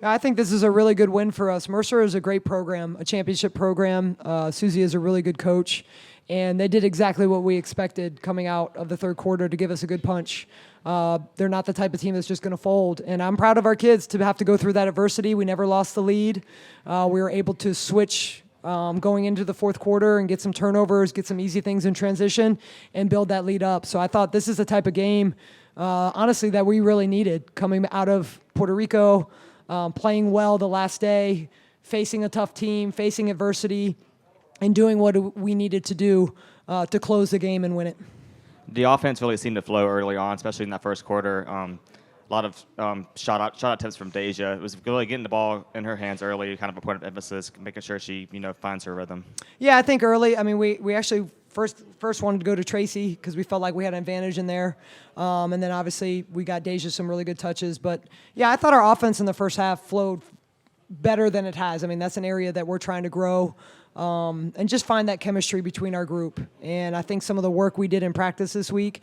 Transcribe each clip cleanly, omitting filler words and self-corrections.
I think this is a really good win for us. Mercer is a great program, a championship program. Susie is a really good coach, and they did exactly what we expected coming out of the third quarter to give us a good punch. They're not the type of team that's just going to fold, and I'm proud of our kids to have to go through that adversity. We never lost the lead. We were able to switch going into the fourth quarter and get some turnovers, get some easy things in transition, and build that lead up. So I thought this is the type of game, honestly, that we really needed coming out of Puerto Rico, playing well the last day, facing a tough team, facing adversity, and doing what we needed to do to close the game and win it. The offense really seemed to flow early on, especially in that first quarter. A lot of shot attempts from Deja. It was really getting the ball in her hands early, kind of a point of emphasis, making sure she finds her rhythm. Yeah, I think early. I mean, we actually first wanted to go to Tracy because we felt like we had an advantage in there, and then obviously we got Deja some really good touches. But yeah, I thought our offense in the first half flowed better than it has. I mean, that's an area that we're trying to grow. And just find that chemistry between our group. And I think some of the work we did in practice this week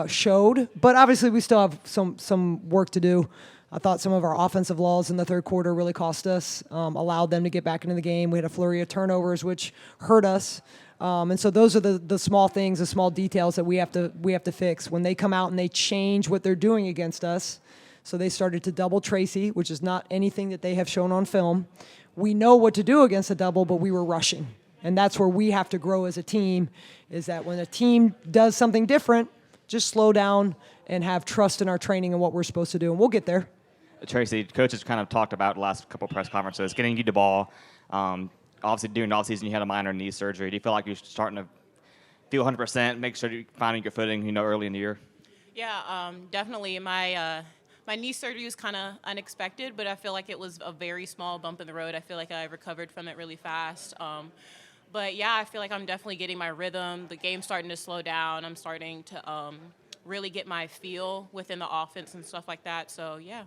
showed. But obviously, we still have some work to do. I thought some of our offensive lulls in the third quarter really cost us, allowed them to get back into the game. We had a flurry of turnovers, which hurt us. And so those are the small things, the small details that we have to fix. When they come out and they change what they're doing against us, so they started to double Tracy, which is not anything that they have shown on film. We know what to do against a double, but we were rushing. And that's where we have to grow as a team, is that when a team does something different, just slow down and have trust in our training and what we're supposed to do, and we'll get there. Tracy, coaches kind of talked about the last couple press conferences, getting you the ball. Obviously, during the offseason, you had a minor knee surgery. Do you feel like you're starting to feel 100%, make sure you're finding your footing, early in the year? Yeah, definitely. My knee surgery was kind of unexpected, but I feel like it was a very small bump in the road. I feel like I recovered from it really fast. But yeah, I feel like I'm definitely getting my rhythm. The game's starting to slow down. I'm starting to really get my feel within the offense and stuff like that. So yeah.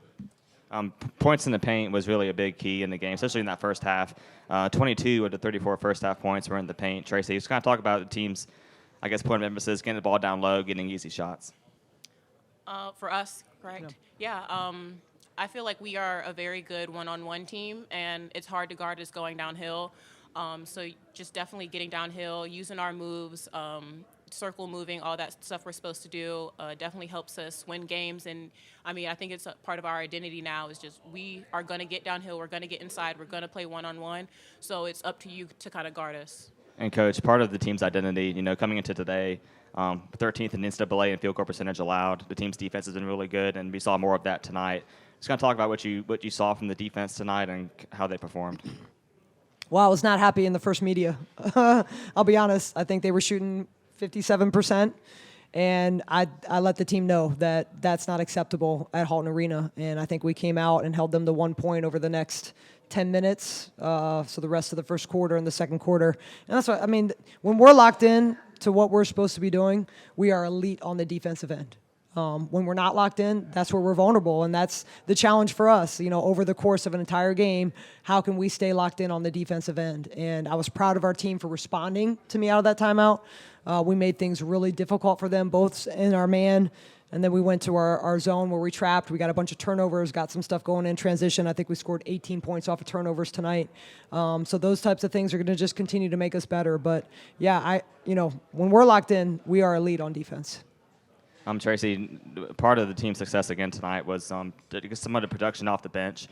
Points in the paint was really a big key in the game, especially in that first half. 22 of the 34 first half points were in the paint. Tracy, just kind of talk about the team's, point of emphasis, getting the ball down low, getting easy shots. For us, correct? Yeah. I feel like we are a very good one-on-one team, and it's hard to guard us going downhill. So just definitely getting downhill, using our moves, circle moving, all that stuff we're supposed to do definitely helps us win games. And, I think it's a part of our identity now is just we are going to get downhill, we're going to get inside, we're going to play one-on-one. So it's up to you to kind of guard us. And, Coach, part of the team's identity, coming into today, 13th in NCAA in field goal percentage allowed. The team's defense has been really good, and we saw more of that tonight. Just going to talk about what you saw from the defense tonight and how they performed. Well, I was not happy in the first media. I'll be honest. I think they were shooting 57%, and I let the team know that that's not acceptable at Halton Arena. And I think we came out and held them to 1 point over the next 10 minutes, so the rest of the first quarter and the second quarter. And that's what, when we're locked in to what we're supposed to be doing, we are elite on the defensive end. When we're not locked in, that's where we're vulnerable, and that's the challenge for us. Over the course of an entire game, how can we stay locked in on the defensive end? And I was proud of our team for responding to me out of that timeout. We made things really difficult for them, both in our man, and then we went to our zone where we trapped. We got a bunch of turnovers, got some stuff going in transition. I think we scored 18 points off of turnovers tonight. So those types of things are going to just continue to make us better. But yeah, when we're locked in, we are elite on defense. Tracy, part of the team's success again tonight was some of the production off the bench.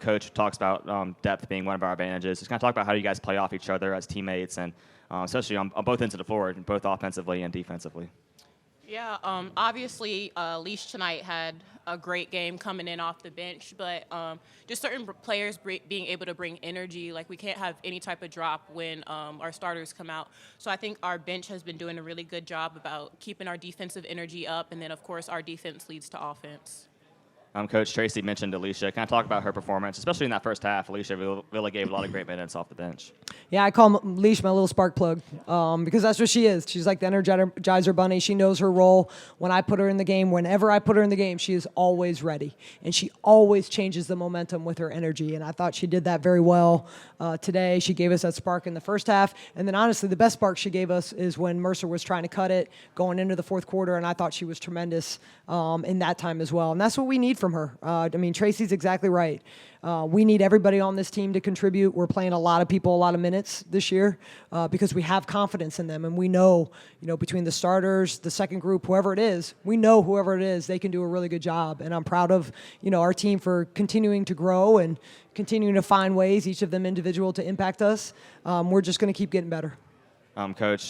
Coach talks about depth being one of our advantages. Just kind of talk about how you guys play off each other as teammates, and especially on both ends of the floor, both offensively and defensively. Yeah, obviously, Leash tonight had a great game coming in off the bench, but just certain players being able to bring energy. Like, we can't have any type of drop when our starters come out. So I think our bench has been doing a really good job about keeping our defensive energy up, and then, of course, our defense leads to offense. Coach Tracy mentioned Alicia. Kind of talk about her performance, especially in that first half. Alicia really gave a lot of great minutes off the bench. Yeah, I call Leash my little spark plug because that's what she is. She's like the Energizer Bunny. She knows her role. When I put her in the game, whenever I put her in the game, she is always ready. And she always changes the momentum with her energy. And I thought she did that very well today. She gave us that spark in the first half. And then, honestly, the best spark she gave us is when Mercer was trying to cut it going into the fourth quarter. And I thought she was tremendous in that time as well. And that's what we need need from her. I mean, Tracy's exactly right. We need everybody on this team to contribute. We're playing a lot of people a lot of minutes this year because we have confidence in them, and we know, between the starters, the second group, whoever it is, we know whoever it is, they can do a really good job. And I'm proud of, our team for continuing to grow and continuing to find ways, each of them individual, to impact us. We're just going to keep getting better. Coach,